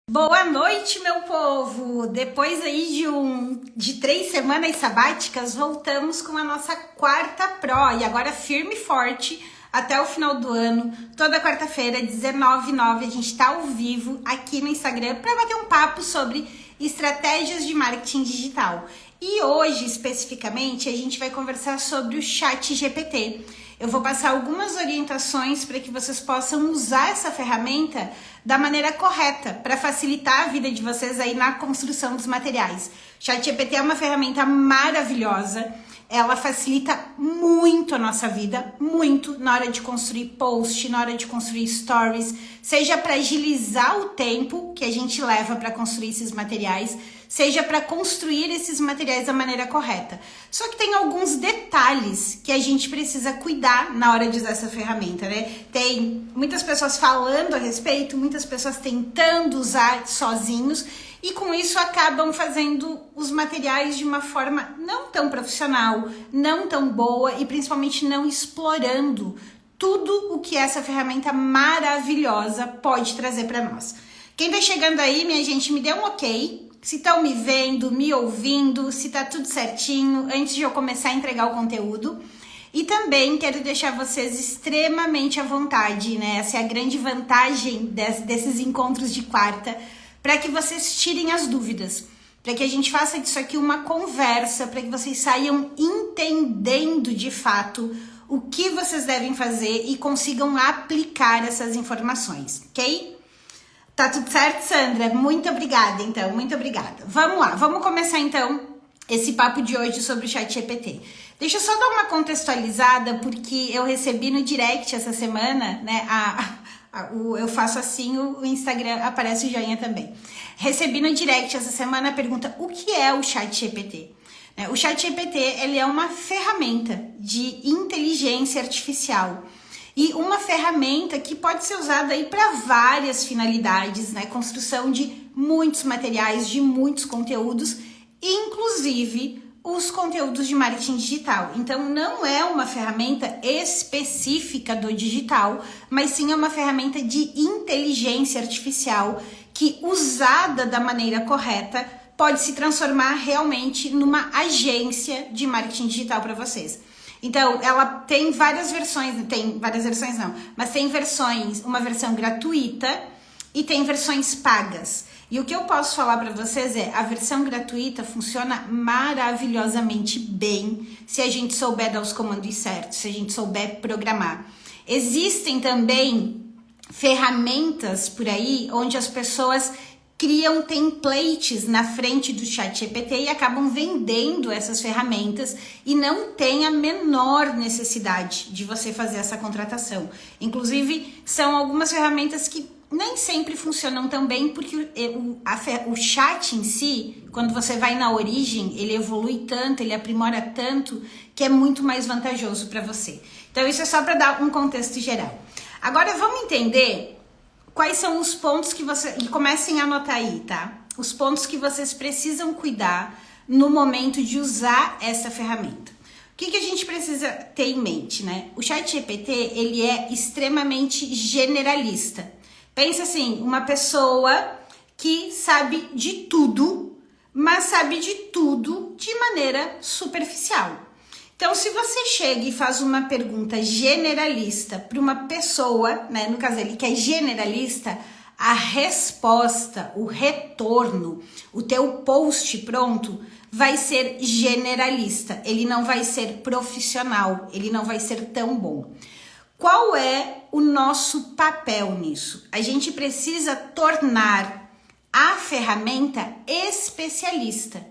Boa noite, meu povo! Depois aí de 3 semanas sabáticas, voltamos com a nossa quarta Pro e agora firme e forte até o final do ano. Toda quarta-feira, 19h09, a gente tá ao vivo aqui no Instagram para bater um papo sobre estratégias de marketing digital. E hoje, especificamente, a gente vai conversar sobre o ChatGPT. Eu vou passar algumas orientações para que vocês possam usar essa ferramenta da maneira correta para facilitar a vida de vocês aí na construção dos materiais. ChatGPT é uma ferramenta maravilhosa, ela facilita muito a nossa vida, muito na hora de construir post, na hora de construir stories, seja para agilizar o tempo que a gente leva para construir esses materiais, seja para construir esses materiais da maneira correta. Só que tem alguns detalhes que a gente precisa cuidar na hora de usar essa ferramenta, né? Tem muitas pessoas falando a respeito, muitas pessoas tentando usar sozinhos e com isso acabam fazendo os materiais de uma forma não tão profissional, não tão boa e principalmente não explorando tudo o que essa ferramenta maravilhosa pode trazer para nós. Quem tá chegando aí, minha gente, me dê um ok. Se estão me vendo, me ouvindo, se tá tudo certinho, antes de eu começar a entregar o conteúdo. E também quero deixar vocês extremamente à vontade, né? Essa é a grande vantagem desses encontros de quarta, para que vocês tirem as dúvidas, para que a gente faça disso aqui uma conversa, para que vocês saiam entendendo de fato o que vocês devem fazer e consigam aplicar essas informações, ok? Tá tudo certo, Sandra? Muito obrigada, então. Muito obrigada. Vamos lá. Vamos começar, então, esse papo de hoje sobre o ChatGPT. Deixa eu só dar uma contextualizada, porque eu recebi no direct essa semana, né? Eu faço assim, o Instagram aparece o joinha também. Recebi no direct essa semana a pergunta, o que é o ChatGPT? O ChatGPT, ele é uma ferramenta de inteligência artificial. E uma ferramenta que pode ser usada aí para várias finalidades, né? Construção de muitos materiais, de muitos conteúdos, inclusive os conteúdos de marketing digital. Então, não é uma ferramenta específica do digital, mas sim é uma ferramenta de inteligência artificial que, usada da maneira correta, pode se transformar realmente numa agência de marketing digital para vocês. Então, ela tem várias versões, mas tem versões, uma versão gratuita e tem versões pagas. E o que eu posso falar para vocês é, a versão gratuita funciona maravilhosamente bem se a gente souber dar os comandos certos, se a gente souber programar. Existem também ferramentas por aí onde as pessoas criam templates na frente do ChatGPT e acabam vendendo essas ferramentas e não tem a menor necessidade de você fazer essa contratação. Inclusive, são algumas ferramentas que nem sempre funcionam tão bem, porque o chat em si, quando você vai na origem, ele evolui tanto, ele aprimora tanto, que é muito mais vantajoso para você. Então, isso é só para dar um contexto geral. Agora, vamos entender quais são os pontos que você... E comecem a anotar aí, tá? Os pontos que vocês precisam cuidar no momento de usar essa ferramenta. O que a gente precisa ter em mente, né? O ChatGPT, ele é extremamente generalista. Pensa assim, uma pessoa que sabe de tudo, mas sabe de tudo de maneira superficial. Então, se você chega e faz uma pergunta generalista para uma pessoa, né, no caso ele que é generalista, a resposta, o retorno, o teu post pronto vai ser generalista, ele não vai ser profissional, ele não vai ser tão bom. Qual é o nosso papel nisso? A gente precisa tornar a ferramenta especialista.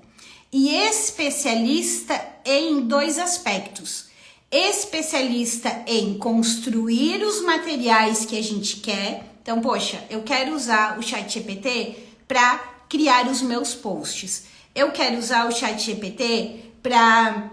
E especialista em 2 aspectos. Especialista em construir os materiais que a gente quer. Então, poxa, eu quero usar o ChatGPT para criar os meus posts. Eu quero usar o ChatGPT para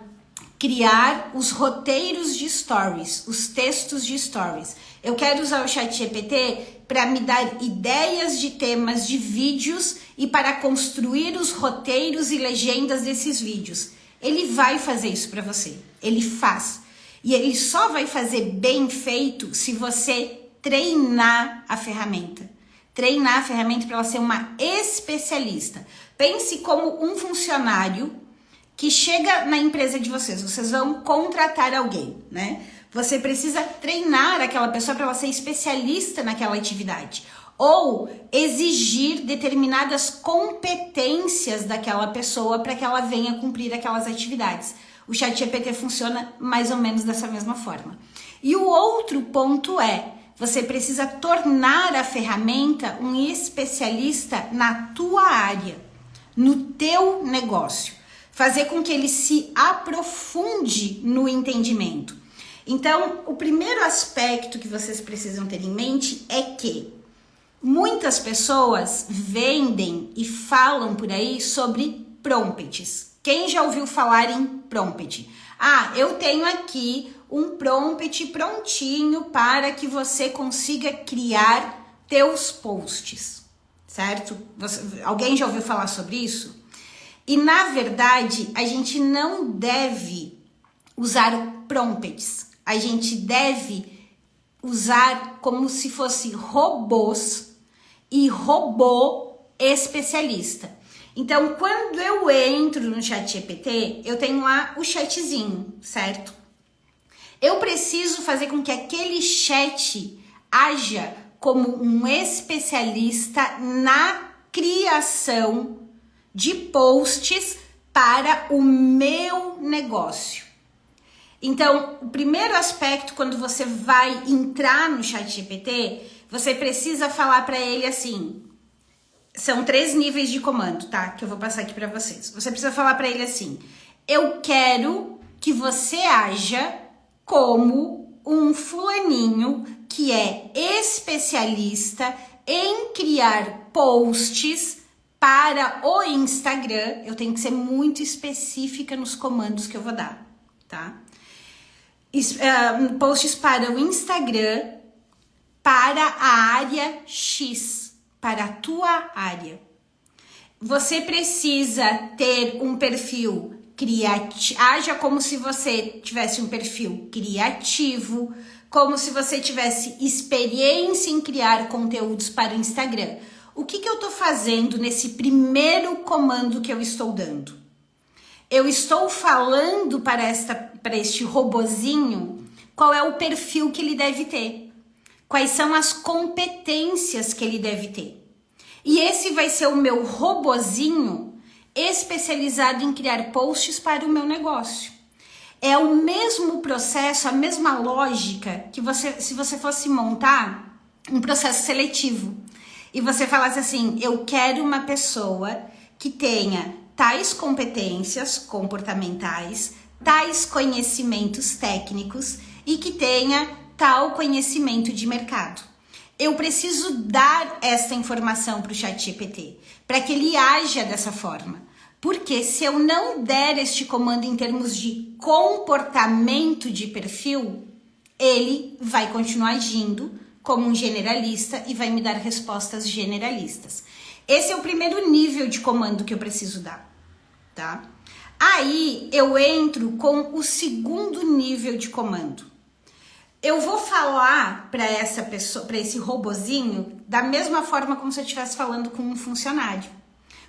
criar os roteiros de stories, os textos de stories. Eu quero usar o ChatGPT para me dar ideias de temas de vídeos e para construir os roteiros e legendas desses vídeos. Ele vai fazer isso para você. Ele faz. E ele só vai fazer bem feito se você treinar a ferramenta. treinar a ferramenta para ela ser uma especialista. Pense como um funcionário que chega na empresa de vocês vão contratar alguém, né? Você precisa treinar aquela pessoa para ela ser especialista naquela atividade. Ou exigir determinadas competências daquela pessoa para que ela venha cumprir aquelas atividades. O ChatGPT funciona mais ou menos dessa mesma forma. E o outro ponto é, você precisa tornar a ferramenta um especialista na tua área, no teu negócio. Fazer com que ele se aprofunde no entendimento. Então, o primeiro aspecto que vocês precisam ter em mente é que muitas pessoas vendem e falam por aí sobre prompts. Quem já ouviu falar em prompt? Ah, eu tenho aqui um prompt prontinho para que você consiga criar teus posts, certo? Alguém já ouviu falar sobre isso? E na verdade, a gente não deve usar prompts. A gente deve usar como se fosse robôs e robô especialista. Então, quando eu entro no ChatGPT, eu tenho lá o chatzinho, certo? Eu preciso fazer com que aquele chat haja como um especialista na criação de posts para o meu negócio. Então, o primeiro aspecto, quando você vai entrar no ChatGPT, você precisa falar para ele assim, são 3 níveis de comando, tá? Que eu vou passar aqui para vocês. Você precisa falar para ele assim, eu quero que você haja como um fulaninho que é especialista em criar posts para o Instagram. Eu tenho que ser muito específica nos comandos que eu vou dar, tá? Posts para o Instagram, para a área X, para a tua área. Você precisa ter um perfil criativo, haja como se você tivesse um perfil criativo, como se você tivesse experiência em criar conteúdos para o Instagram. O que eu estou fazendo nesse primeiro comando que eu estou dando? Eu estou falando para este robozinho qual é o perfil que ele deve ter, quais são as competências que ele deve ter. E esse vai ser o meu robozinho especializado em criar posts para o meu negócio. É o mesmo processo, a mesma lógica que se você fosse montar um processo seletivo e você falasse assim, eu quero uma pessoa que tenha tais competências comportamentais, tais conhecimentos técnicos e que tenha tal conhecimento de mercado. Eu preciso dar essa informação para o ChatGPT, para que ele haja dessa forma. Porque se eu não der este comando em termos de comportamento de perfil, ele vai continuar agindo como um generalista e vai me dar respostas generalistas. Esse é o primeiro nível de comando que eu preciso dar, tá? Aí eu entro com o segundo nível de comando. Eu vou falar para essa pessoa, para esse robozinho, da mesma forma como se eu estivesse falando com um funcionário,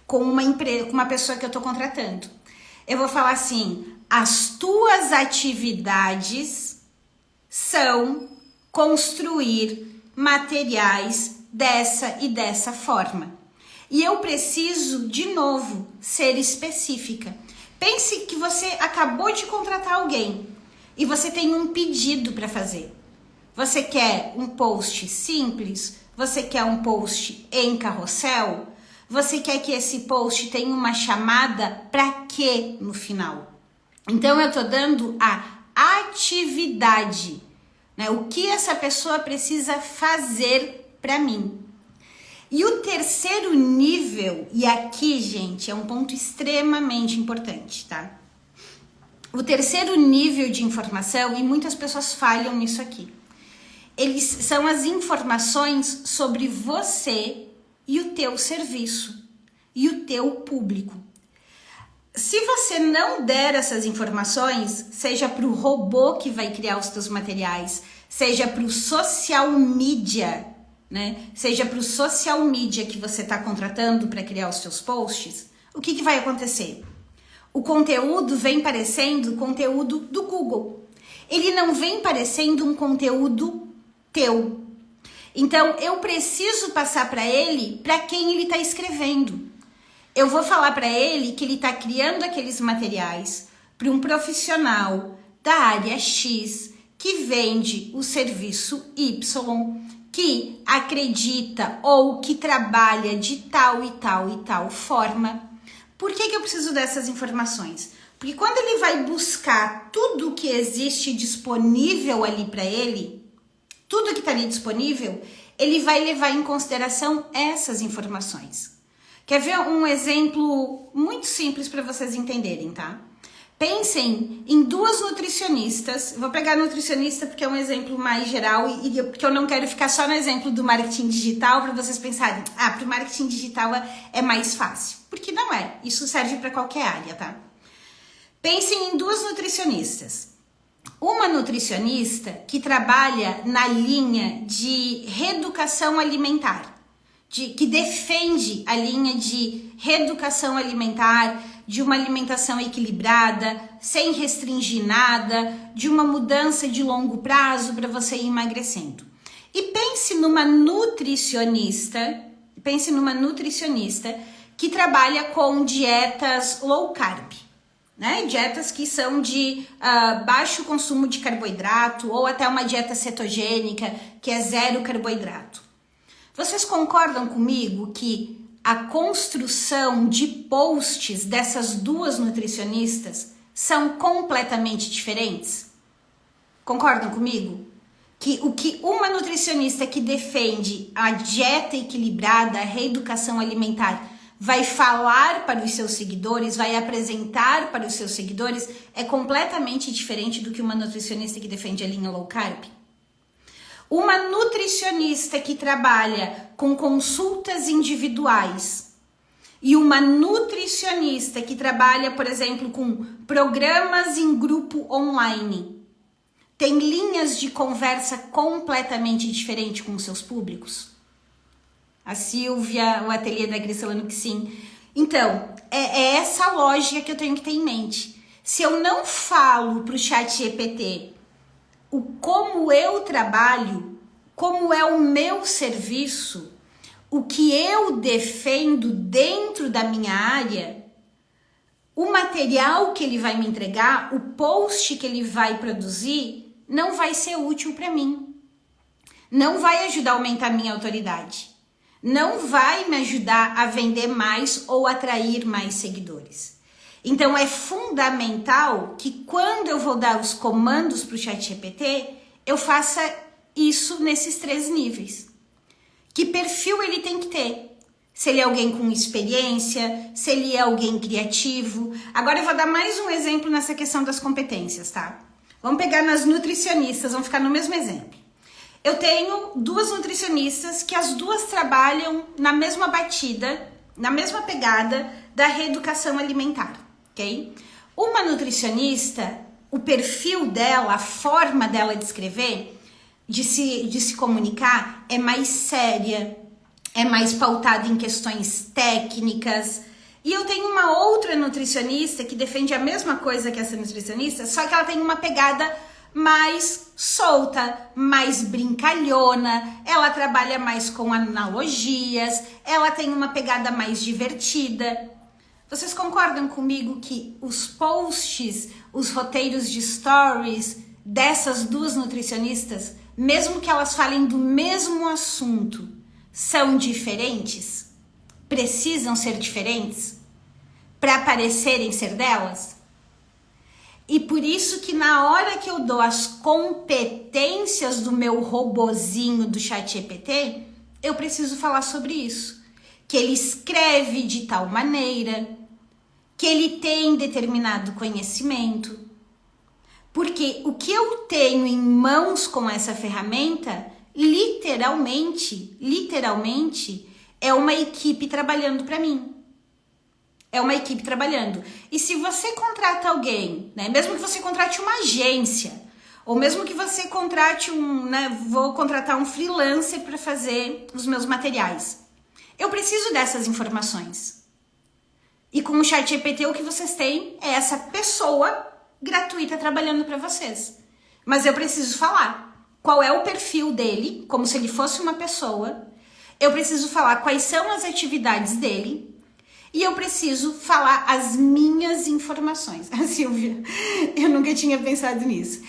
com uma empresa, com uma pessoa que eu estou contratando. Eu vou falar assim: as tuas atividades são construir materiais dessa e dessa forma. E eu preciso, de novo, ser específica. Pense que você acabou de contratar alguém e você tem um pedido para fazer. Você quer um post simples? Você quer um post em carrossel? Você quer que esse post tenha uma chamada para quê no final? Então eu tô dando a atividade, né? O que essa pessoa precisa fazer para mim. E o terceiro nível, e aqui, gente, é um ponto extremamente importante, tá? O terceiro nível de informação, e muitas pessoas falham nisso aqui, eles são as informações sobre você e o teu serviço e o teu público. Se você não der essas informações, seja para o robô que vai criar os teus materiais, seja para o social media né? Seja para o social media que você está contratando para criar os seus posts, o que vai acontecer? O conteúdo vem parecendo conteúdo do Google. Ele não vem parecendo um conteúdo teu. Então, eu preciso passar para ele para quem ele está escrevendo. Eu vou falar para ele que ele está criando aqueles materiais para um profissional da área X que vende o serviço Y, que acredita ou que trabalha de tal e tal e tal forma. Por que eu preciso dessas informações? Porque quando ele vai buscar tudo que existe disponível ali para ele, tudo que está ali disponível, ele vai levar em consideração essas informações. Quer ver um exemplo muito simples para vocês entenderem, tá? Pensem em duas nutricionistas. Vou pegar nutricionista porque é um exemplo mais geral e porque eu não quero ficar só no exemplo do marketing digital para vocês pensarem, para o marketing digital é mais fácil. Porque não é. Isso serve para qualquer área, tá? Pensem em duas nutricionistas. Uma nutricionista que trabalha na linha de reeducação alimentar, que defende a linha de reeducação alimentar, de uma alimentação equilibrada, sem restringir nada, de uma mudança de longo prazo para você ir emagrecendo. E pense numa nutricionista que trabalha com dietas low carb, né? Dietas que são de baixo consumo de carboidrato ou até uma dieta cetogênica, que é zero carboidrato. Vocês concordam comigo que a construção de posts dessas duas nutricionistas são completamente diferentes? Concordam comigo? Que o que uma nutricionista que defende a dieta equilibrada, a reeducação alimentar, vai falar para os seus seguidores, vai apresentar para os seus seguidores, é completamente diferente do que uma nutricionista que defende a linha low carb. Uma nutricionista que trabalha com consultas individuais e uma nutricionista que trabalha, por exemplo, com programas em grupo online, tem linhas de conversa completamente diferentes com os seus públicos? A Silvia, o ateliê da Cris falando que sim. Então, é essa lógica que eu tenho que ter em mente. Se eu não falo para o ChatGPT como eu trabalho, como é o meu serviço, o que eu defendo dentro da minha área, o material que ele vai me entregar, o post que ele vai produzir, não vai ser útil para mim. Não vai ajudar a aumentar a minha autoridade. Não vai me ajudar a vender mais ou atrair mais seguidores. Então é fundamental que quando eu vou dar os comandos para o ChatGPT, eu faça isso nesses 3 níveis. Que perfil ele tem que ter? Se ele é alguém com experiência, se ele é alguém criativo. Agora eu vou dar mais um exemplo nessa questão das competências, tá? Vamos pegar nas nutricionistas, vamos ficar no mesmo exemplo. Eu tenho 2 nutricionistas que as duas trabalham na mesma batida, na mesma pegada da reeducação alimentar, ok? Uma nutricionista, o perfil dela, a forma dela de escrever, de se comunicar, é mais séria, é mais pautada em questões técnicas. E eu tenho uma outra nutricionista que defende a mesma coisa que essa nutricionista, só que ela tem uma pegada mais solta, mais brincalhona, ela trabalha mais com analogias, ela tem uma pegada mais divertida. Vocês concordam comigo que os posts, os roteiros de stories dessas 2 nutricionistas, mesmo que elas falem do mesmo assunto, são diferentes? Precisam ser diferentes para parecerem ser delas? E por isso que na hora que eu dou as competências do meu robozinho do ChatGPT, eu preciso falar sobre isso. Que ele escreve de tal maneira, que ele tem determinado conhecimento. Porque o que eu tenho em mãos com essa ferramenta, literalmente, é uma equipe trabalhando para mim. É uma equipe trabalhando. E se você contrata alguém, né, mesmo que você contrate uma agência, Ou mesmo que você contrate vou contratar um freelancer para fazer os meus materiais. Eu preciso dessas informações. E com o ChatGPT o que vocês têm é essa pessoa gratuita trabalhando para vocês. Mas eu preciso falar qual é o perfil dele, como se ele fosse uma pessoa. Eu preciso falar quais são as atividades dele. E eu preciso falar as minhas informações. Silvia, eu nunca tinha pensado nisso.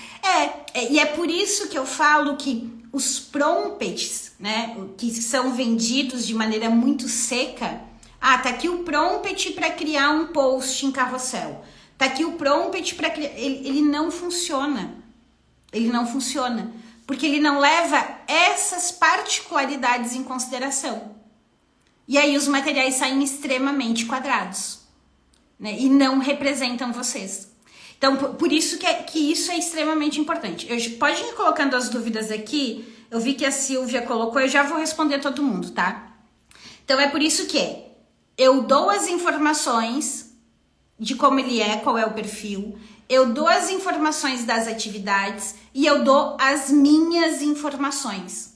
E é por isso que eu falo que os prompts, né, que são vendidos de maneira muito seca. Tá aqui o prompt para criar um post em carrossel. Tá aqui o prompt para criar... Ele não funciona. Ele não funciona. Porque ele não leva essas particularidades em consideração. E aí os materiais saem extremamente quadrados, né? E não representam vocês. Então, por isso que isso é extremamente importante. Pode ir colocando as dúvidas aqui. Eu vi que a Silvia colocou, eu já vou responder todo mundo, tá? Então, é por isso que eu dou as informações de como ele é, qual é o perfil. Eu dou as informações das atividades e eu dou as minhas informações.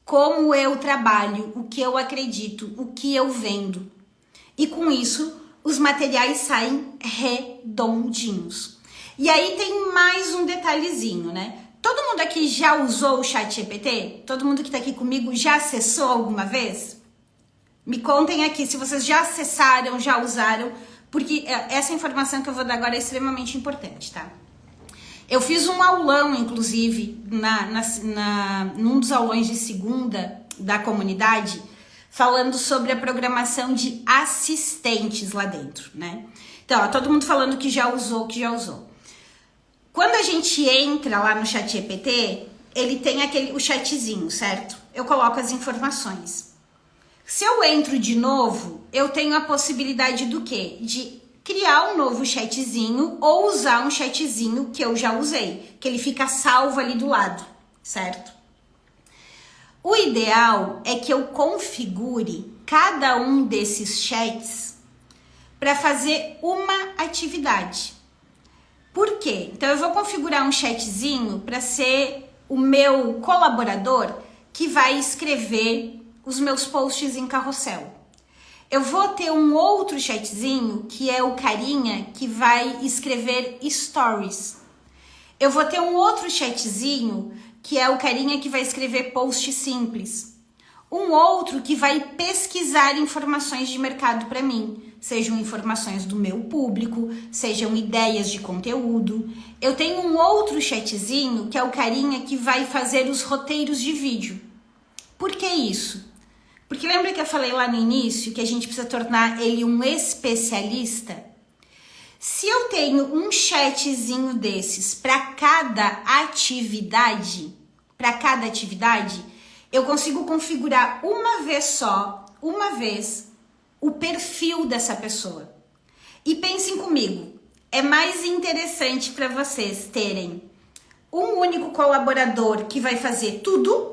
Como eu trabalho, o que eu acredito, o que eu vendo. E com isso, os materiais saem redondinhos. E aí tem mais um detalhezinho, né? Todo mundo aqui já usou o ChatGPT? Todo mundo que tá aqui comigo já acessou alguma vez? Me contem aqui se vocês já acessaram, já usaram, porque essa informação que eu vou dar agora é extremamente importante, tá? Eu fiz um aulão, inclusive, num dos aulões de segunda da comunidade, falando sobre a programação de assistentes lá dentro, né? Então, todo mundo falando que já usou. Quando a gente entra lá no ChatGPT, ele tem o chatzinho, certo? Eu coloco as informações. Se eu entro de novo, eu tenho a possibilidade do quê? De criar um novo chatzinho ou usar um chatzinho que eu já usei, que ele fica salvo ali do lado, certo? O ideal é que eu configure cada um desses chats para fazer uma atividade. Por quê? Então eu vou configurar um chatzinho para ser o meu colaborador que vai escrever os meus posts em carrossel. Eu vou ter um outro chatzinho, que é o carinha que vai escrever stories. Eu vou ter um outro chatzinho, que é o carinha que vai escrever post simples. Um outro que vai pesquisar informações de mercado para mim, sejam informações do meu público, sejam ideias de conteúdo. Eu tenho um outro chatzinho, que é o carinha que vai fazer os roteiros de vídeo. Por que isso? Porque lembra que eu falei lá no início que a gente precisa tornar ele um especialista? Se eu tenho um chatzinho desses para cada atividade, eu consigo configurar uma vez, o perfil dessa pessoa. E pensem comigo, é mais interessante para vocês terem um único colaborador que vai fazer tudo.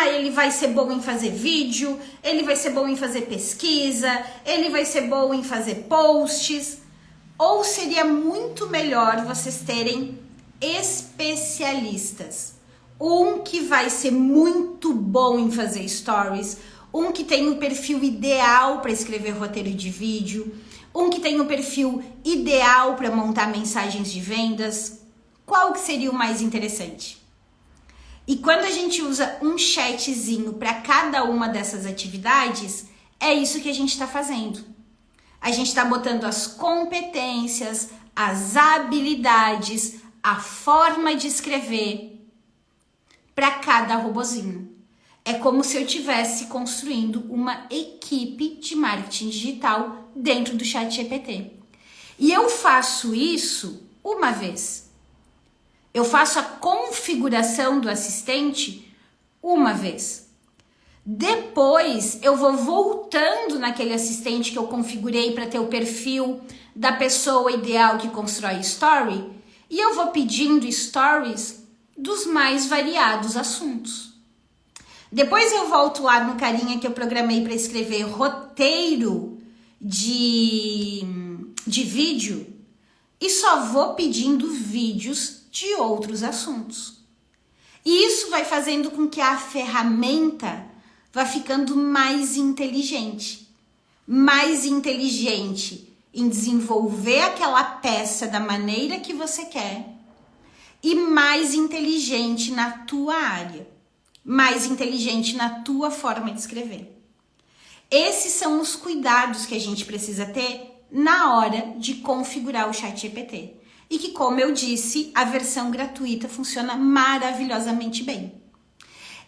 Ele vai ser bom em fazer vídeo, ele vai ser bom em fazer pesquisa, ele vai ser bom em fazer posts. Ou seria muito melhor vocês terem especialistas. Um que vai ser muito bom em fazer stories, um que tem o perfil ideal para escrever roteiro de vídeo, um que tem o perfil ideal para montar mensagens de vendas. Qual que seria o mais interessante? E quando a gente usa um chatzinho para cada uma dessas atividades, é isso que a gente está fazendo. A gente está botando as competências, as habilidades, a forma de escrever para cada robozinho. É como se eu estivesse construindo uma equipe de marketing digital dentro do ChatGPT. E eu faço isso uma vez. Eu faço a configuração do assistente uma vez. Depois, eu vou voltando naquele assistente que eu configurei para ter o perfil da pessoa ideal que constrói story e eu vou pedindo stories dos mais variados assuntos. Depois eu volto lá no carinha que eu programei para escrever roteiro de vídeo e só vou pedindo vídeos de outros assuntos. E isso vai fazendo com que a ferramenta vá ficando mais inteligente em desenvolver aquela peça da maneira que você quer e mais inteligente na tua área, mais inteligente na tua forma de escrever. Esses são os cuidados que a gente precisa ter na hora de configurar o ChatGPT. E que, como eu disse, a versão gratuita funciona maravilhosamente bem.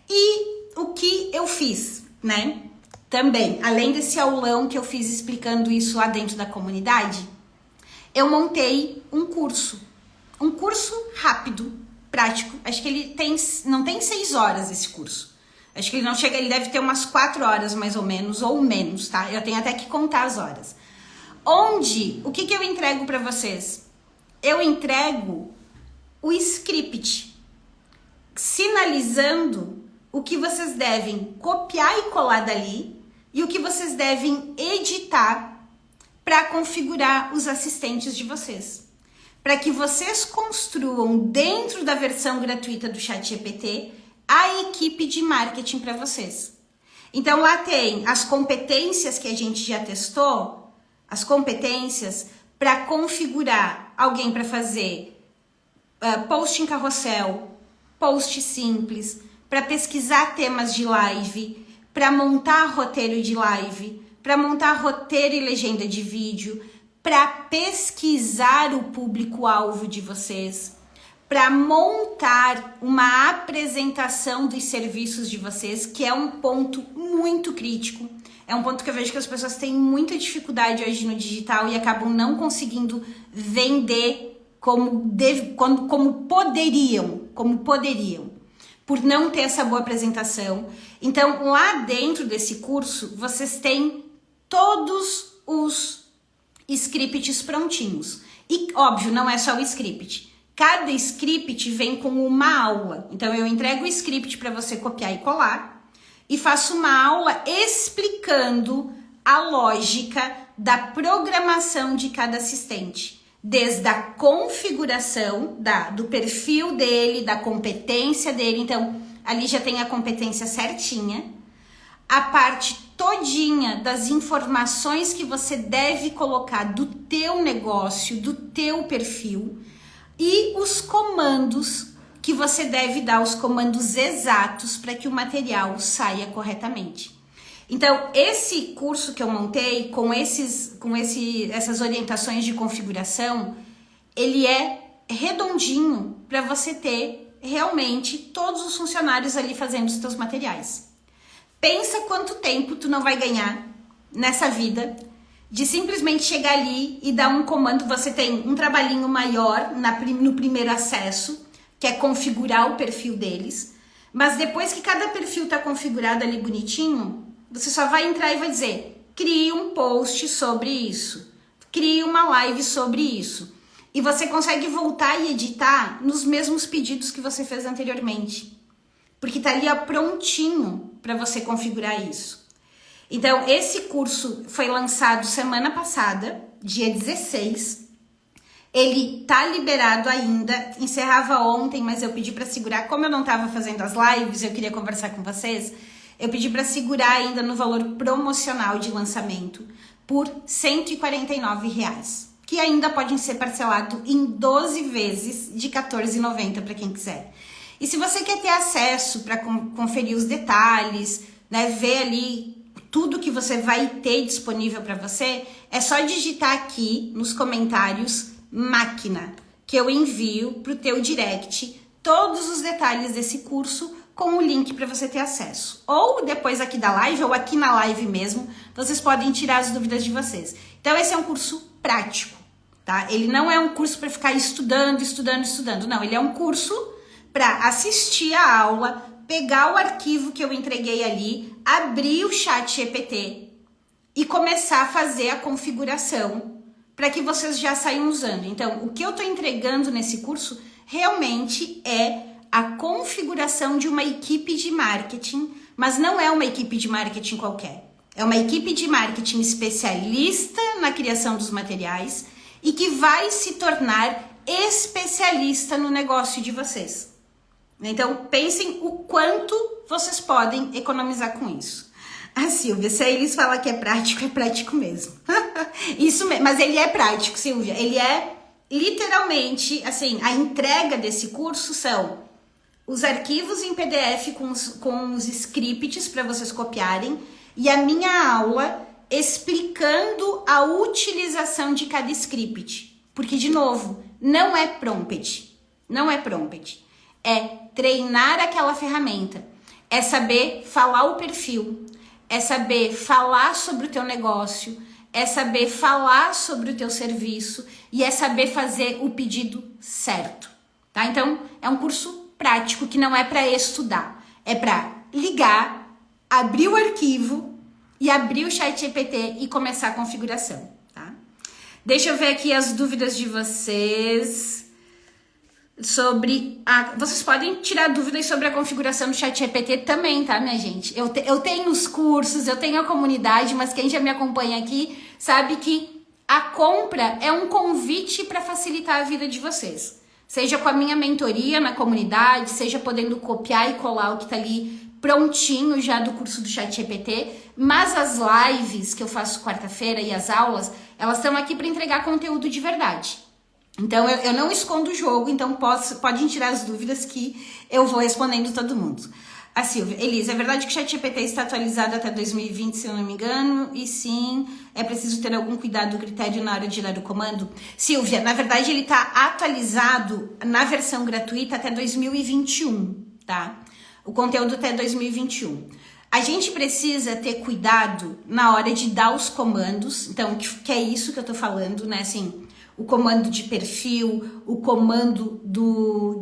E o que eu fiz, né? Também, além desse aulão que eu fiz explicando isso lá dentro da comunidade, eu montei um curso rápido, prático. Acho que ele não tem 6 horas esse curso. Acho que ele deve ter umas 4 horas mais ou menos, tá? Eu tenho até que contar as horas. O que eu entrego para vocês? Eu entrego o script, sinalizando o que vocês devem copiar e colar dali e o que vocês devem editar para configurar os assistentes de vocês. Para que vocês construam dentro da versão gratuita do ChatGPT a equipe de marketing para vocês. Então lá tem as competências que a gente já testou, as competências para configurar alguém para fazer post em carrossel, post simples, para pesquisar temas de live, para montar roteiro de live, para montar roteiro e legenda de vídeo, para pesquisar o público-alvo de vocês, para montar uma apresentação dos serviços de vocês, que é um ponto muito crítico. É um ponto que eu vejo que as pessoas têm muita dificuldade hoje no digital e acabam não conseguindo vender como poderiam, por não ter essa boa apresentação. Então, lá dentro desse curso, vocês têm todos os scripts prontinhos. E, óbvio, não é só o script. Cada script vem com uma aula. Então, eu entrego o script para você copiar e colar e faço uma aula explicando a lógica da programação de cada assistente. Desde a configuração do perfil dele, da competência dele. Então, ali já tem a competência certinha. A parte todinha das informações que você deve colocar do teu negócio, do teu perfil. E os comandos que você deve dar, os comandos exatos para que o material saia corretamente. Então, esse curso que eu montei com essas orientações de configuração, ele é redondinho para você ter realmente todos os funcionários ali fazendo os teus materiais. Pensa quanto tempo tu não vai ganhar nessa vida de simplesmente chegar ali e dar um comando. Você tem um trabalhinho maior no primeiro acesso, que é configurar o perfil deles, mas depois que cada perfil está configurado ali bonitinho, você só vai entrar e vai dizer, crie um post sobre isso, crie uma live sobre isso. E você consegue voltar e editar nos mesmos pedidos que você fez anteriormente, porque tá ali prontinho para você configurar isso. Então, esse curso foi lançado semana passada, dia 16. Ele tá liberado ainda, encerrava ontem, mas eu pedi para segurar. Como eu não tava fazendo as lives, eu queria conversar com vocês, eu pedi para segurar ainda no valor promocional de lançamento por R$ 149, que ainda podem ser parcelado em 12 vezes de R$ 14,90 para quem quiser. E se você quer ter acesso para conferir os detalhes, né, ver ali tudo que você vai ter disponível para você, é só digitar aqui nos comentários máquina, que eu envio para o teu direct todos os detalhes desse curso com o link para você ter acesso. Ou depois aqui da live, ou aqui na live mesmo, vocês podem tirar as dúvidas de vocês. Então esse é um curso prático, tá? Ele não é um curso para ficar estudando, não. Ele é um curso para assistir a aula, pegar o arquivo que eu entreguei ali, abrir o ChatGPT e começar a fazer a configuração para que vocês já saiam usando. Então, o que eu estou entregando nesse curso realmente é a configuração de uma equipe de marketing, mas não é uma equipe de marketing qualquer. É uma equipe de marketing especialista na criação dos materiais e que vai se tornar especialista no negócio de vocês. Então, pensem o quanto vocês podem economizar com isso. A Silvia, se a Elis fala que é prático mesmo. Isso mesmo, mas ele é prático, Silvia. Ele é literalmente, assim, a entrega desse curso são os arquivos em PDF com os scripts para vocês copiarem e a minha aula explicando a utilização de cada script. Porque, de novo, não é prompt. Não é prompt. É treinar aquela ferramenta. É saber falar o perfil. É saber falar sobre o teu negócio. É saber falar sobre o teu serviço. E é saber fazer o pedido certo. Tá? Então, é um curso prático que não é para estudar. É para ligar, abrir o arquivo e abrir o ChatGPT e começar a configuração, tá? Deixa eu ver aqui as dúvidas de vocês sobre... vocês podem tirar dúvidas sobre a configuração do ChatGPT também, tá, minha gente? Eu tenho os cursos, eu tenho a comunidade, mas quem já me acompanha aqui sabe que a compra é um convite para facilitar a vida de vocês. Seja com a minha mentoria na comunidade, seja podendo copiar e colar o que tá ali prontinho já do curso do ChatGPT, mas as lives que eu faço quarta-feira e as aulas, elas estão aqui para entregar conteúdo de verdade. Então, eu não escondo o jogo, então podem tirar as dúvidas que eu vou respondendo todo mundo. A Silvia, Elisa, é verdade que o ChatGPT está atualizado até 2020, se eu não me engano? E sim, é preciso ter algum cuidado do critério na hora de dar o comando? Silvia, na verdade ele está atualizado na versão gratuita até 2021, tá? O conteúdo até 2021. A gente precisa ter cuidado na hora de dar os comandos, então, que é isso que eu tô falando, né? Assim, o comando de perfil, o comando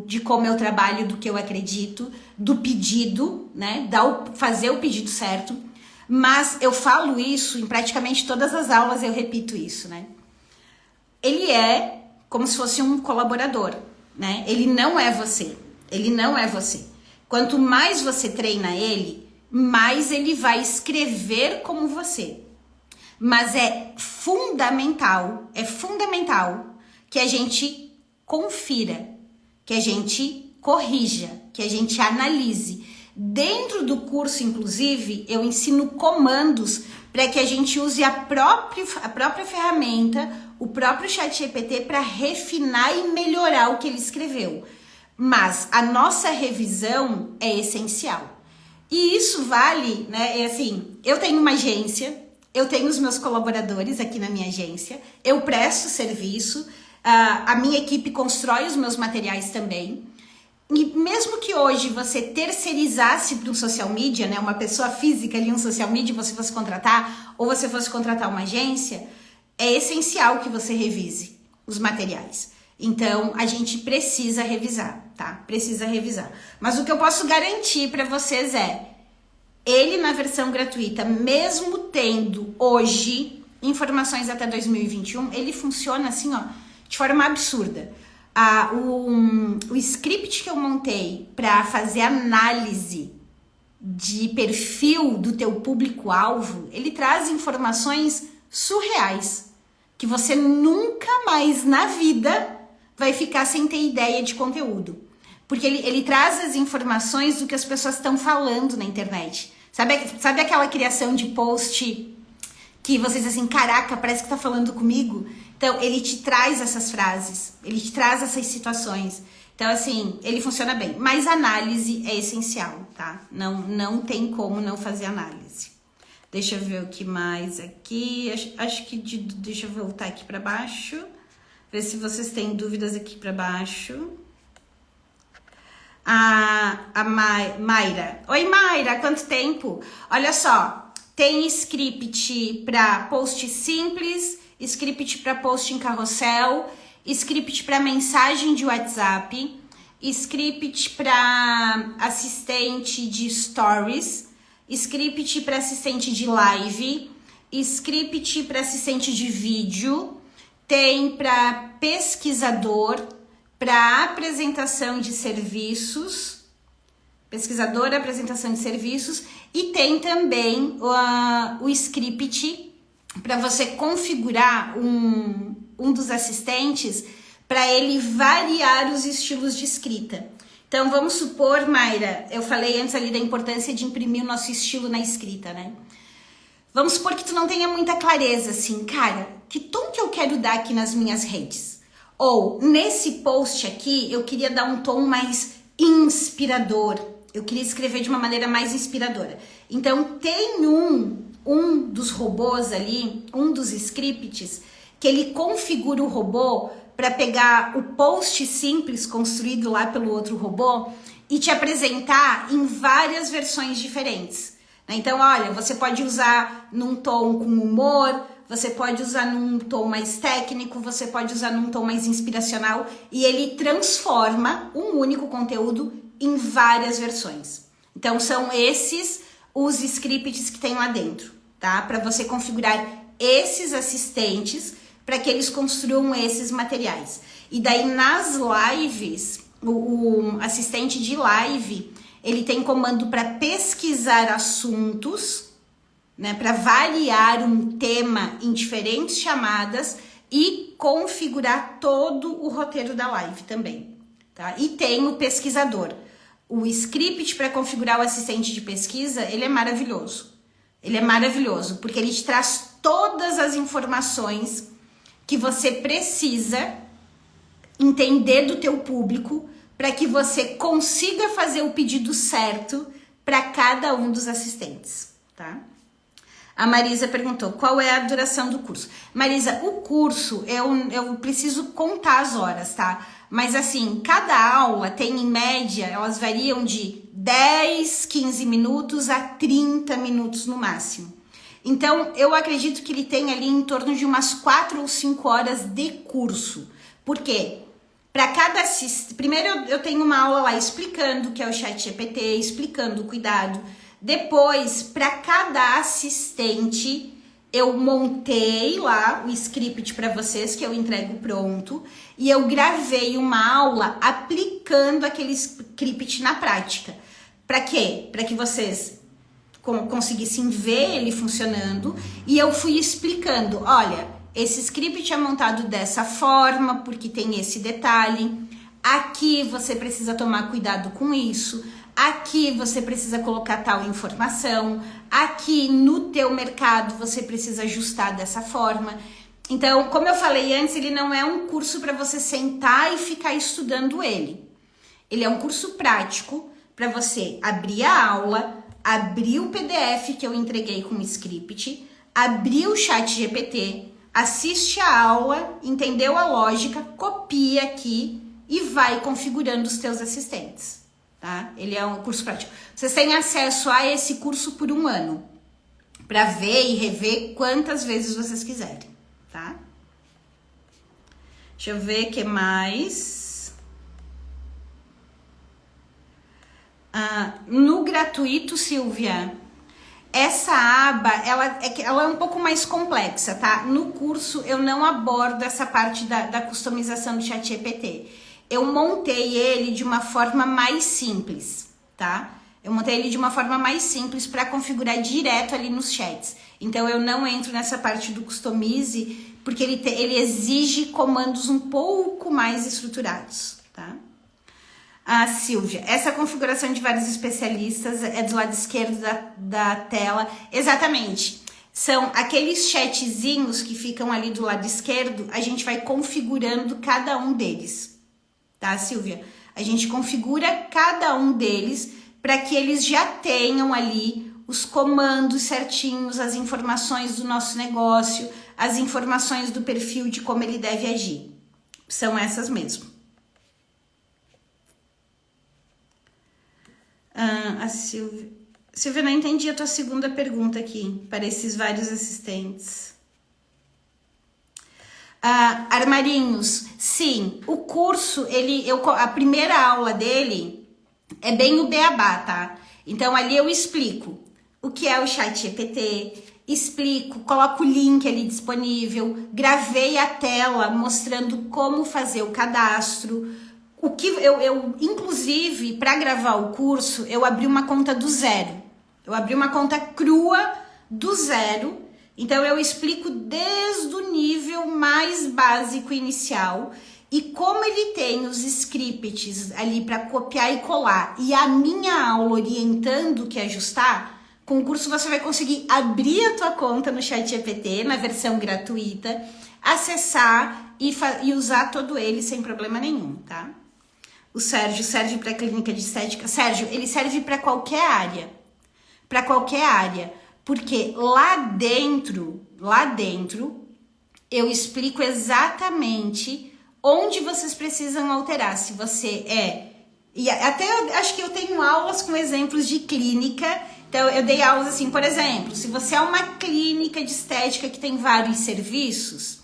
de como eu trabalho, do que eu acredito, do pedido, né? Fazer o pedido certo. Mas eu falo isso em praticamente todas as aulas, eu repito isso, né? Ele é como se fosse um colaborador, né? Ele não é você. Ele não é você. Quanto mais você treina ele, mais ele vai escrever como você. Mas é fundamental que a gente confira, que a gente corrija, que a gente analise. Dentro do curso, inclusive, eu ensino comandos para que a gente use a própria ferramenta, o próprio ChatGPT, para refinar e melhorar o que ele escreveu. Mas a nossa revisão é essencial. E isso vale, né? É assim, eu tenho uma agência, eu tenho os meus colaboradores aqui na minha agência, eu presto serviço, a minha equipe constrói os meus materiais também. E mesmo que hoje você terceirizasse para um social media, né, uma pessoa física ali, um social media, você fosse contratar, ou você fosse contratar uma agência, é essencial que você revise os materiais. Então, a gente precisa revisar, tá? Precisa revisar. Mas o que eu posso garantir para vocês é, ele na versão gratuita, mesmo tendo hoje informações até 2021, ele funciona assim, ó, de forma absurda. O script que eu montei para fazer análise de perfil do teu público-alvo, ele traz informações surreais, que você nunca mais na vida vai ficar sem ter ideia de conteúdo. Porque ele traz as informações do que as pessoas estão falando na internet. Sabe aquela criação de post que vocês assim, caraca, parece que tá falando comigo? Então, ele te traz essas frases, ele te traz essas situações. Então, assim, ele funciona bem. Mas análise é essencial, tá? Não tem como não fazer análise. Deixa eu ver o que mais aqui. Acho que deixa eu voltar aqui para baixo. Ver se vocês têm dúvidas aqui para baixo. A Mayra. Oi, Mayra, quanto tempo? Olha só, tem script para post simples, script para post em carrossel, script para mensagem de WhatsApp, script para assistente de stories, script para assistente de live, script para assistente de vídeo, tem para pesquisador, para apresentação de serviços, pesquisador, apresentação de serviços, e tem também o script para você configurar um dos assistentes para ele variar os estilos de escrita. Então, vamos supor, Mayra, eu falei antes ali da importância de imprimir o nosso estilo na escrita, né? Vamos supor que tu não tenha muita clareza, assim, cara, que tom que eu quero dar aqui nas minhas redes? Ou, nesse post aqui, eu queria dar um tom mais inspirador. Eu queria escrever de uma maneira mais inspiradora. Então, tem um dos robôs ali, um dos scripts, que ele configura o robô para pegar o post simples construído lá pelo outro robô e te apresentar em várias versões diferentes. Então, olha, você pode usar num tom com humor, você pode usar num tom mais técnico, você pode usar num tom mais inspiracional e ele transforma um único conteúdo em várias versões. Então, são esses os scripts que tem lá dentro, tá? Para você configurar esses assistentes para que eles construam esses materiais. E daí nas lives, o assistente de live, ele tem comando para pesquisar assuntos, né, para variar um tema em diferentes chamadas e configurar todo o roteiro da live também, tá? E tem o pesquisador. O script para configurar o assistente de pesquisa, ele é maravilhoso. Ele é maravilhoso, porque ele te traz todas as informações que você precisa entender do teu público para que você consiga fazer o pedido certo para cada um dos assistentes, tá? A Marisa perguntou, qual é a duração do curso? Marisa, o curso, eu preciso contar as horas, tá? Mas assim, cada aula tem em média, elas variam de 10, 15 minutos a 30 minutos no máximo. Então, eu acredito que ele tem ali em torno de umas 4 ou 5 horas de curso. Por quê? Para cada assistente... Primeiro, eu tenho uma aula lá explicando o que é o ChatGPT, explicando o cuidado. Depois, para cada assistente, eu montei lá o script para vocês, que eu entrego pronto. E eu gravei uma aula aplicando aquele script na prática. Para quê? Para que vocês conseguissem ver ele funcionando, e eu fui explicando, olha, esse script é montado dessa forma, porque tem esse detalhe, aqui você precisa tomar cuidado com isso, aqui você precisa colocar tal informação, aqui no teu mercado você precisa ajustar dessa forma. Então, como eu falei antes, ele não é um curso para você sentar e ficar estudando ele. Ele é um curso prático para você abrir a aula, abrir o PDF que eu entreguei com o script, abrir o ChatGPT, assiste a aula, entendeu a lógica, copia aqui e vai configurando os teus assistentes, tá? Ele é um curso prático. Vocês têm acesso a esse curso por 1 ano, para ver e rever quantas vezes vocês quiserem, tá? Deixa eu ver o que mais... no gratuito, Silvia, essa aba, ela é um pouco mais complexa, tá? No curso, eu não abordo essa parte da customização do ChatGPT. Eu montei ele de uma forma mais simples, tá? Eu montei ele de uma forma mais simples para configurar direto ali nos chats. Então, eu não entro nessa parte do customize, porque ele exige comandos um pouco mais estruturados, tá? Silvia, essa configuração de vários especialistas é do lado esquerdo da tela. Exatamente. São aqueles chatzinhos que ficam ali do lado esquerdo, a gente vai configurando cada um deles. Tá, Silvia? A gente configura cada um deles para que eles já tenham ali os comandos certinhos, as informações do nosso negócio, as informações do perfil de como ele deve agir. São essas mesmo. A Silvia, não entendi a tua segunda pergunta aqui, para esses vários assistentes. Armarinhos, sim, o curso, a primeira aula dele é bem o beabá, tá? Então, ali eu explico o que é o ChatGPT, explico, coloco o link ali disponível, gravei a tela mostrando como fazer o cadastro. O que eu inclusive, para gravar o curso, eu abri uma conta do zero. Eu abri uma conta crua do zero. Então, eu explico desde o nível mais básico inicial. E como ele tem os scripts ali para copiar e colar e a minha aula orientando o que ajustar, com o curso você vai conseguir abrir a tua conta no ChatGPT, na versão gratuita, acessar e usar todo ele sem problema nenhum, tá? O Sérgio serve para clínica de estética. Sérgio, ele serve para qualquer área. Para qualquer área. Porque lá dentro, eu explico exatamente onde vocês precisam alterar. Se você e até acho que eu tenho aulas com exemplos de clínica. Então, eu dei aulas assim, por exemplo, se você é uma clínica de estética que tem vários serviços,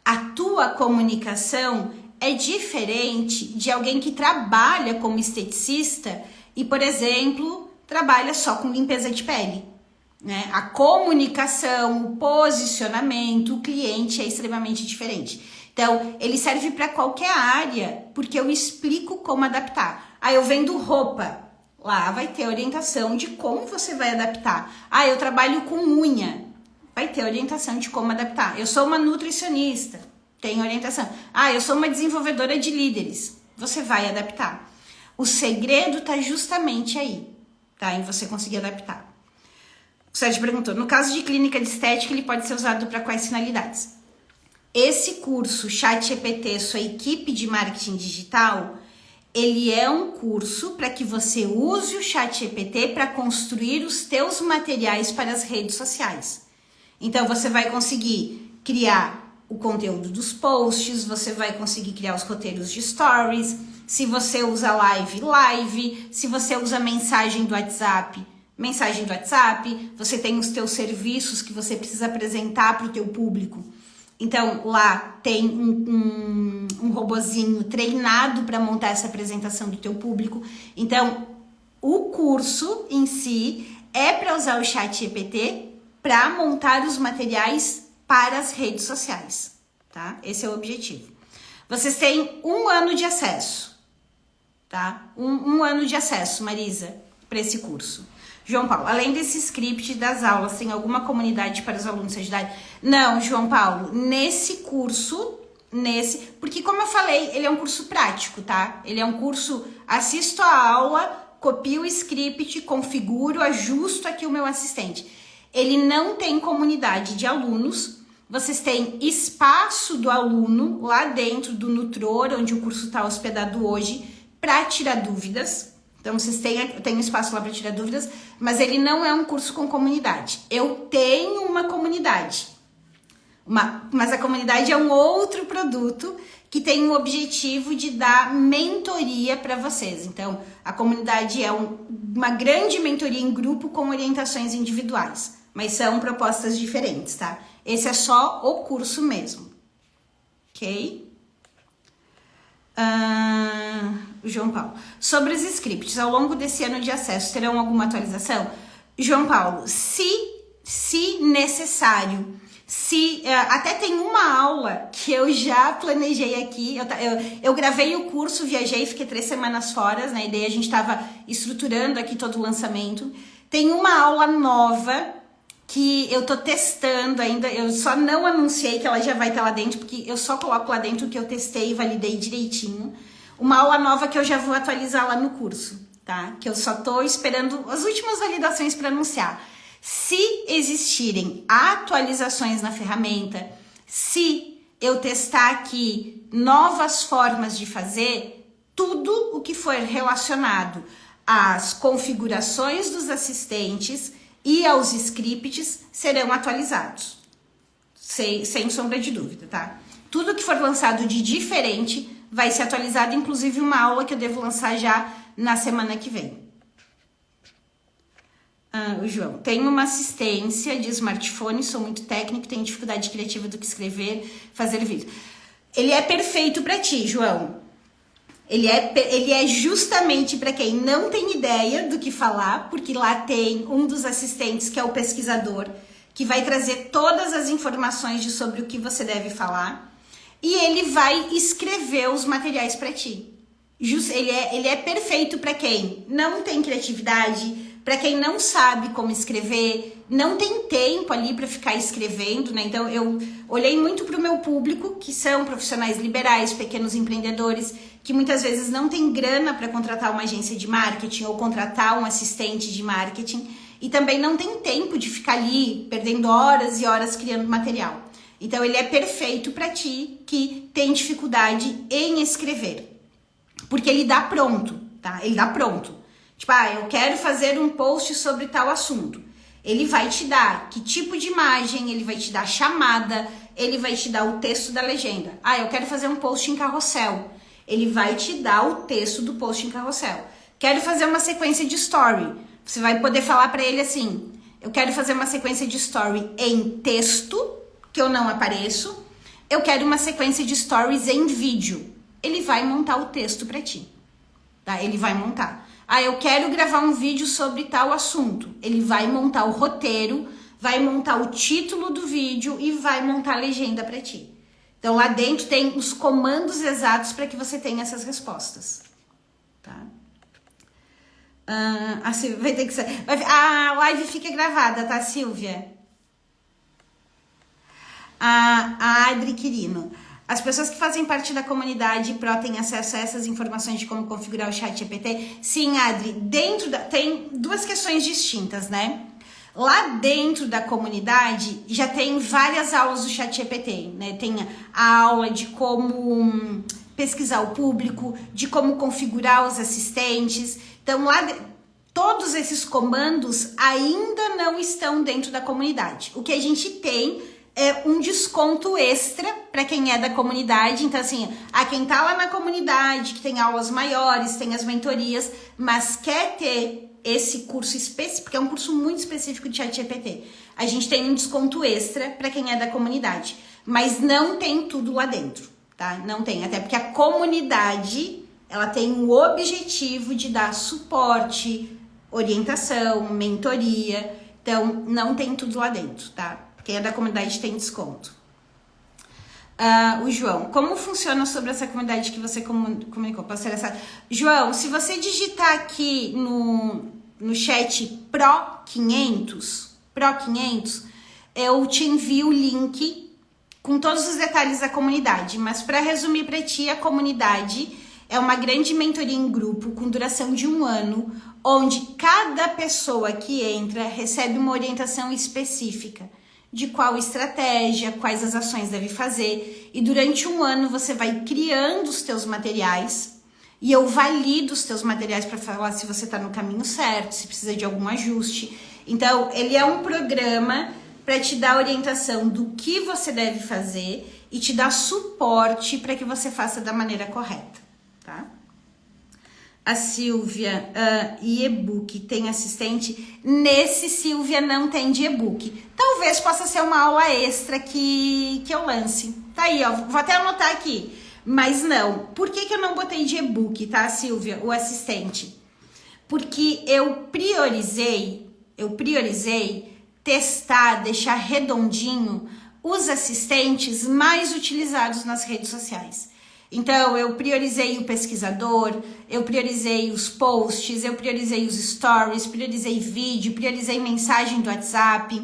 a tua comunicação é diferente de alguém que trabalha como esteticista e, por exemplo, trabalha só com limpeza de pele, né? A comunicação, o posicionamento, o cliente é extremamente diferente. Então, ele serve para qualquer área, porque eu explico como adaptar. Eu vendo roupa, lá vai ter orientação de como você vai adaptar. Eu trabalho com unha, vai ter orientação de como adaptar. Eu sou uma nutricionista, tem orientação. Eu sou uma desenvolvedora de líderes, você vai adaptar. O segredo tá justamente aí, tá? Em você conseguir adaptar. O Sérgio perguntou, no caso de clínica de estética, ele pode ser usado para quais finalidades? Esse curso, ChatGPT, sua equipe de marketing digital, ele é um curso para que você use o ChatGPT para construir os teus materiais para as redes sociais. Então, você vai conseguir criar o conteúdo dos posts, você vai conseguir criar os roteiros de stories, se você usa live, se você usa mensagem do WhatsApp, você tem os teus serviços que você precisa apresentar para o teu público. Então, lá tem um robozinho treinado para montar essa apresentação do teu público. Então, o curso em si é para usar o ChatGPT para montar os materiais para as redes sociais, tá? Esse é o objetivo. Vocês têm 1 ano de acesso, tá? Um ano de acesso, Marisa, para esse curso. João Paulo, além desse script das aulas, tem alguma comunidade para os alunos se ajudarem? Não, João Paulo, nesse curso, porque como eu falei, ele é um curso prático, tá? Ele é um curso, assisto a aula, copio o script, configuro, ajusto aqui o meu assistente. Ele não tem comunidade de alunos, vocês têm espaço do aluno lá dentro do Nutror, onde o curso está hospedado hoje, para tirar dúvidas. Então, vocês têm espaço lá para tirar dúvidas, mas ele não é um curso com comunidade. Eu tenho uma comunidade, mas a comunidade é um outro produto que tem o objetivo de dar mentoria para vocês. Então, a comunidade é uma grande mentoria em grupo com orientações individuais, mas são propostas diferentes, tá? Esse é só o curso mesmo, ok? João Paulo, sobre os scripts, ao longo desse ano de acesso, terão alguma atualização? João Paulo, se necessário, até tem uma aula que eu já planejei aqui, eu gravei o curso, viajei, fiquei 3 semanas fora, né, e daí a gente estava estruturando aqui todo o lançamento. Tem uma aula nova que eu tô testando ainda, eu só não anunciei que ela já vai estar lá dentro, porque eu só coloco lá dentro o que eu testei e validei direitinho. Uma aula nova que eu já vou atualizar lá no curso, tá? Que eu só tô esperando as últimas validações para anunciar. Se existirem atualizações na ferramenta, se eu testar aqui novas formas de fazer, tudo o que for relacionado às configurações dos assistentes e aos scripts serão atualizados, sem sombra de dúvida, tá? Tudo que for lançado de diferente vai ser atualizado, inclusive uma aula que eu devo lançar já na semana que vem. O João, tenho uma assistência de smartphone, sou muito técnico, tenho dificuldade criativa do que escrever, fazer vídeo. Ele é perfeito para ti, João. Ele é justamente para quem não tem ideia do que falar, porque lá tem um dos assistentes que é o pesquisador, que vai trazer todas as informações sobre o que você deve falar, e ele vai escrever os materiais para ti. Ele é perfeito para quem não tem criatividade, Para quem não sabe como escrever, não tem tempo ali para ficar escrevendo, né? Então eu olhei muito para o meu público, que são profissionais liberais, pequenos empreendedores, que muitas vezes não tem grana para contratar uma agência de marketing ou contratar um assistente de marketing e também não tem tempo de ficar ali perdendo horas e horas criando material. Então ele é perfeito para ti que tem dificuldade em escrever, porque ele dá pronto, tá? Ele dá pronto. Tipo, eu quero fazer um post sobre tal assunto. Ele vai te dar que tipo de imagem, ele vai te dar chamada, ele vai te dar o texto da legenda. Eu quero fazer um post em carrossel. Ele vai te dar o texto do post em carrossel. Quero fazer uma sequência de story. Você vai poder falar para ele assim: eu quero fazer uma sequência de story em texto, que eu não apareço. Eu quero uma sequência de stories em vídeo. Ele vai montar o texto para ti, tá? Ele vai montar. Eu quero gravar um vídeo sobre tal assunto. Ele vai montar o roteiro, vai montar o título do vídeo e vai montar a legenda para ti. Então lá dentro tem os comandos exatos para que você tenha essas respostas, tá? A Silvia vai ter que ser. A live fica gravada, tá, Silvia? A Adri Quirino. As pessoas que fazem parte da comunidade Pro têm acesso a essas informações de como configurar o ChatGPT? Sim, Adri, tem duas questões distintas, né? Lá dentro da comunidade já tem várias aulas do ChatGPT, né? Tem a aula de como pesquisar o público, de como configurar os assistentes. Então, todos esses comandos ainda não estão dentro da comunidade. O que a gente tem é um desconto extra para quem é da comunidade. Então, assim, quem tá lá na comunidade, que tem aulas maiores, tem as mentorias, mas quer ter esse curso específico, porque é um curso muito específico de ChatGPT. A gente tem um desconto extra para quem é da comunidade, mas não tem tudo lá dentro, tá? Não tem, até porque a comunidade, ela tem o objetivo de dar suporte, orientação, mentoria, então não tem tudo lá dentro, tá? Quem é da comunidade tem desconto. O João, como funciona sobre essa comunidade que você comunicou? João, se você digitar aqui no chat Pro 500, eu te envio o link com todos os detalhes da comunidade. Mas para resumir para ti, a comunidade é uma grande mentoria em grupo com duração de 1 ano, onde cada pessoa que entra recebe uma orientação específica de qual estratégia, quais as ações deve fazer, e durante 1 ano você vai criando os teus materiais e eu valido os teus materiais para falar se você está no caminho certo, se precisa de algum ajuste. Então, ele é um programa para te dar orientação do que você deve fazer e te dar suporte para que você faça da maneira correta, tá? A Silvia, e e-book tem assistente? Nesse, Silvia, não tem de e-book. Talvez possa ser uma aula extra que eu lance. Tá aí, ó, vou até anotar aqui. Mas não. Por que eu não botei de e-book, tá, Silvia, o assistente? Porque eu priorizei testar, deixar redondinho os assistentes mais utilizados nas redes sociais. Então, eu priorizei o pesquisador, eu priorizei os posts, eu priorizei os stories, priorizei vídeo, priorizei mensagem do WhatsApp,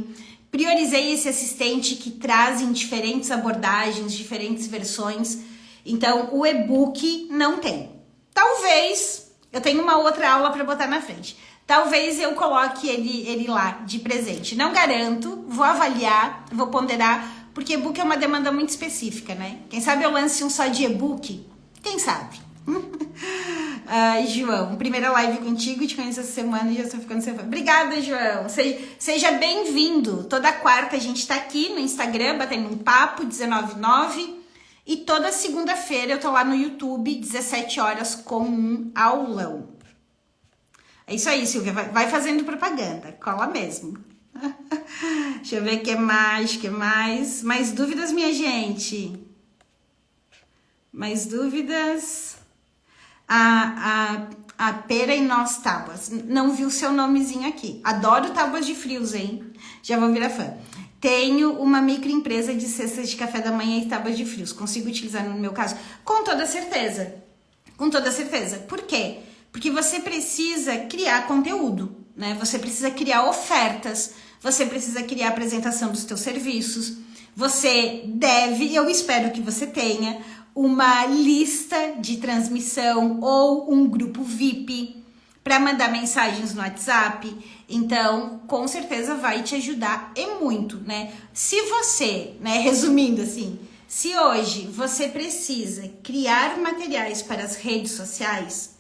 priorizei esse assistente que traz em diferentes abordagens, diferentes versões. Então, o e-book não tem. Talvez, eu tenho uma outra aula para botar na frente. Talvez eu coloque ele lá de presente. Não garanto, vou avaliar, vou ponderar, porque e-book é uma demanda muito específica, né? Quem sabe eu lance um só de e-book? Quem sabe? João, primeira live contigo, te conheço essa semana e já estou ficando sem fã. Obrigada, João. Seja bem-vindo. Toda quarta a gente tá aqui no Instagram, batendo um papo, 19h09. E toda segunda-feira eu tô lá no YouTube, 17 horas, com um aulão. É isso aí, Silvia. Vai fazendo propaganda. Cola mesmo. Deixa eu ver o que mais. Mais dúvidas, minha gente? Mais dúvidas? A Pera e Nós Tábuas. Não vi o seu nomezinho aqui. Adoro tábuas de frios, hein? Já vou virar fã. Tenho uma microempresa de cestas de café da manhã e tábuas de frios. Consigo utilizar no meu caso? Com toda certeza. Com toda certeza. Por quê? Porque você precisa criar conteúdo. né? Você precisa criar ofertas, você precisa criar apresentação dos teus serviços, você deve, eu espero que você tenha, uma lista de transmissão ou um grupo VIP para mandar mensagens no WhatsApp. Então, com certeza vai te ajudar e muito, né? Se você, né, resumindo assim, se hoje você precisa criar materiais para as redes sociais,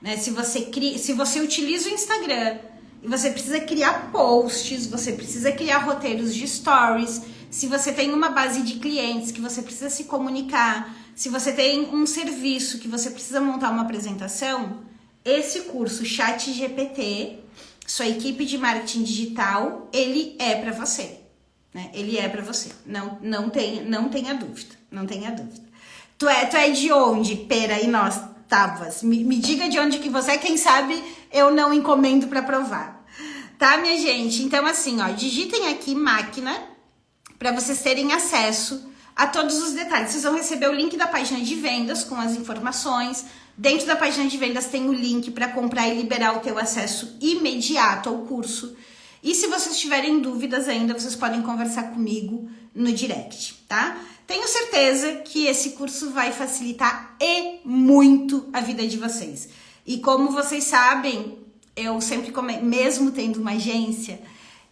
né? Se você utiliza o Instagram e você precisa criar posts, você precisa criar roteiros de stories, se você tem uma base de clientes que você precisa se comunicar, se você tem um serviço que você precisa montar uma apresentação, esse curso ChatGPT, sua equipe de marketing digital, ele é para você, né? Ele é para você. Não tenha dúvida, não tenha dúvida. Tu é de onde, Pera e nós, Tavas? Me diga de onde que você é, quem sabe eu não encomendo para provar. Tá, minha gente? Então assim, ó, digitem aqui máquina para vocês terem acesso a todos os detalhes. Vocês vão receber o link da página de vendas com as informações. Dentro da página de vendas tem o link para comprar e liberar o teu acesso imediato ao curso. E se vocês tiverem dúvidas ainda, vocês podem conversar comigo no direct, tá? Tenho certeza que esse curso vai facilitar e muito a vida de vocês. E como vocês sabem, eu sempre comento, mesmo tendo uma agência,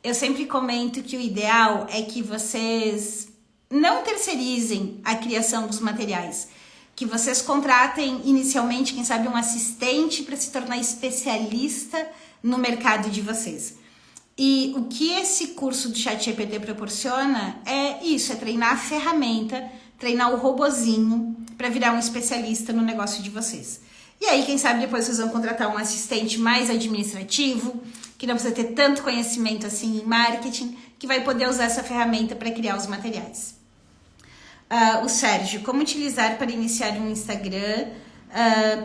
eu sempre comento que o ideal é que vocês não terceirizem a criação dos materiais, que vocês contratem inicialmente, quem sabe, um assistente para se tornar especialista no mercado de vocês. E o que esse curso do ChatGPT proporciona é isso, é treinar a ferramenta, treinar o robozinho para virar um especialista no negócio de vocês. E aí, quem sabe, depois vocês vão contratar um assistente mais administrativo, que não precisa ter tanto conhecimento assim em marketing, que vai poder usar essa ferramenta para criar os materiais. O Sérgio, como utilizar para iniciar um Instagram,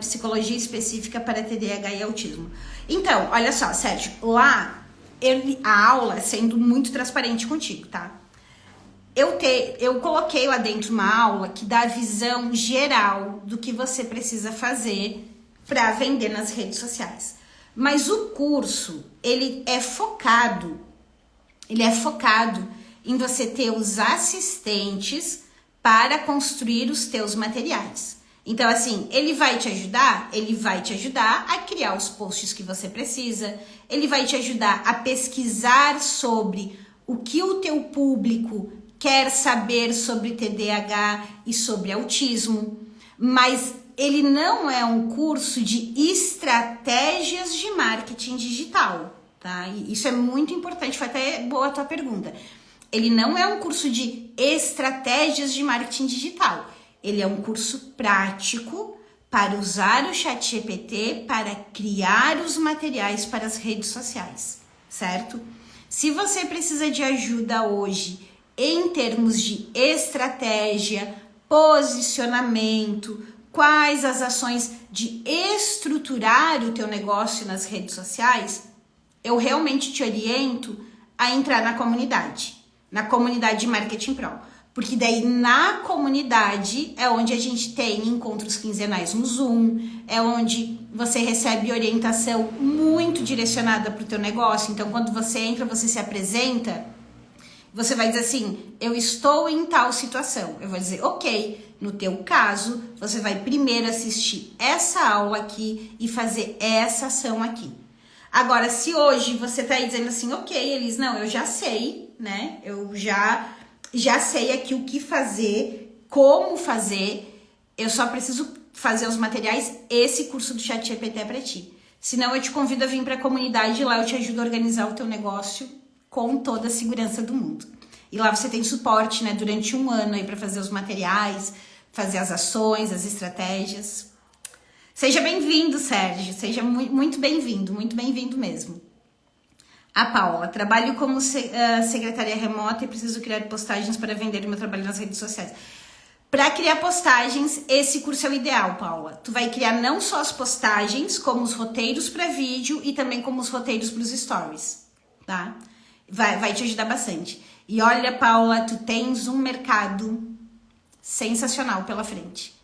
psicologia específica para TDAH e autismo? Então, olha só, Sérgio, lá a aula, sendo muito transparente contigo, tá? Eu coloquei lá dentro uma aula que dá a visão geral do que você precisa fazer para vender nas redes sociais. Mas o curso, ele é focado em você ter os assistentes para construir os teus materiais. Então, assim, ele vai te ajudar a criar os posts que você precisa, ele vai te ajudar a pesquisar sobre o que o teu público quer saber sobre TDAH e sobre autismo, mas ele não é um curso de estratégias de marketing digital, tá? E isso é muito importante, foi até boa a tua pergunta. Ele não é um curso de estratégias de marketing digital. Ele é um curso prático para usar o ChatGPT para criar os materiais para as redes sociais, certo? Se você precisa de ajuda hoje em termos de estratégia, posicionamento, quais as ações de estruturar o teu negócio nas redes sociais, eu realmente te oriento a entrar na comunidade de Marketing Pro. Porque daí na comunidade é onde a gente tem encontros quinzenais no Zoom, é onde você recebe orientação muito direcionada para o teu negócio. Então, quando você entra, você se apresenta, você vai dizer assim, eu estou em tal situação. Eu vou dizer, ok, no teu caso, você vai primeiro assistir essa aula aqui e fazer essa ação aqui. Agora, se hoje você tá aí dizendo assim, ok, Elis, não, eu já sei, né? Eu já sei aqui o que fazer, como fazer, eu só preciso fazer os materiais, esse curso do ChatGPT é para ti. Senão eu te convido a vir para a comunidade, lá eu te ajudo a organizar o teu negócio com toda a segurança do mundo. E lá você tem suporte, né, durante um ano aí para fazer os materiais, fazer as ações, as estratégias. Seja bem-vindo, Sérgio, seja muito bem-vindo mesmo. A Paula, trabalho como secretária remota e preciso criar postagens para vender o meu trabalho nas redes sociais. Para criar postagens, esse curso é o ideal, Paula. Tu vai criar não só as postagens, como os roteiros para vídeo e também como os roteiros para os stories, tá? Vai te ajudar bastante. E olha, Paula, tu tens um mercado sensacional pela frente.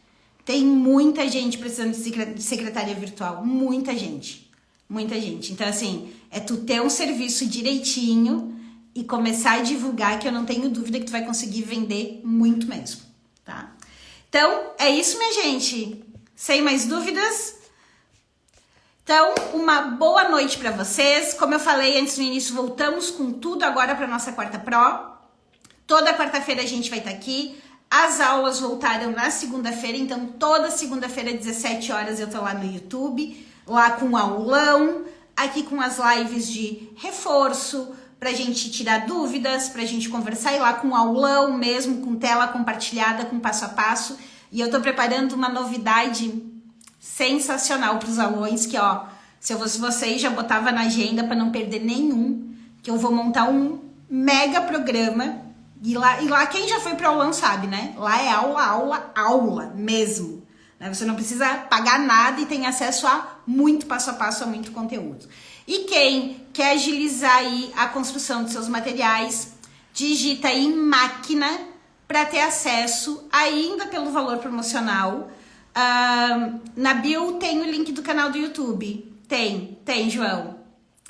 Tem muita gente precisando de secretária virtual, muita gente. Muita gente. Então, assim, é tu ter um serviço direitinho e começar a divulgar, que eu não tenho dúvida que tu vai conseguir vender muito mesmo, tá? Então, é isso, minha gente. Sem mais dúvidas. Então, uma boa noite para vocês. Como eu falei antes no início, voltamos com tudo agora para nossa quarta Pro. Toda quarta-feira a gente vai estar aqui. As aulas voltaram na segunda-feira, então toda segunda-feira, 17 horas, eu tô lá no YouTube, lá com aulão, aqui com as lives de reforço, pra gente tirar dúvidas, pra gente conversar, e lá com aulão mesmo, com tela compartilhada, com passo a passo. E eu tô preparando uma novidade sensacional pros alunos, que ó, se eu fosse vocês, já botava na agenda para não perder nenhum, que eu vou montar um mega programa. E lá quem já foi para aulão sabe, né? Lá é aula mesmo. Né? Você não precisa pagar nada e tem acesso a muito passo a passo, a muito conteúdo. E quem quer agilizar aí a construção dos seus materiais, digita aí máquina para ter acesso ainda pelo valor promocional. Na bio tem o link do canal do YouTube. Tem, João.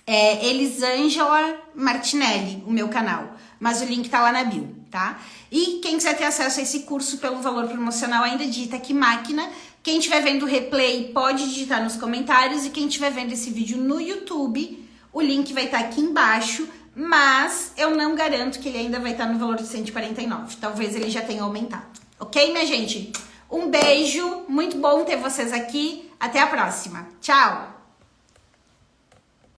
É Elisângela Martinelli, o meu canal. Mas o link tá lá na bio, tá? E quem quiser ter acesso a esse curso pelo valor promocional, ainda digita aqui máquina. Quem estiver vendo o replay pode digitar nos comentários. E quem estiver vendo esse vídeo no YouTube, o link vai estar aqui embaixo. Mas eu não garanto que ele ainda vai estar no valor de 149. Talvez ele já tenha aumentado. Ok, minha gente? Um beijo, muito bom ter vocês aqui. Até a próxima. Tchau!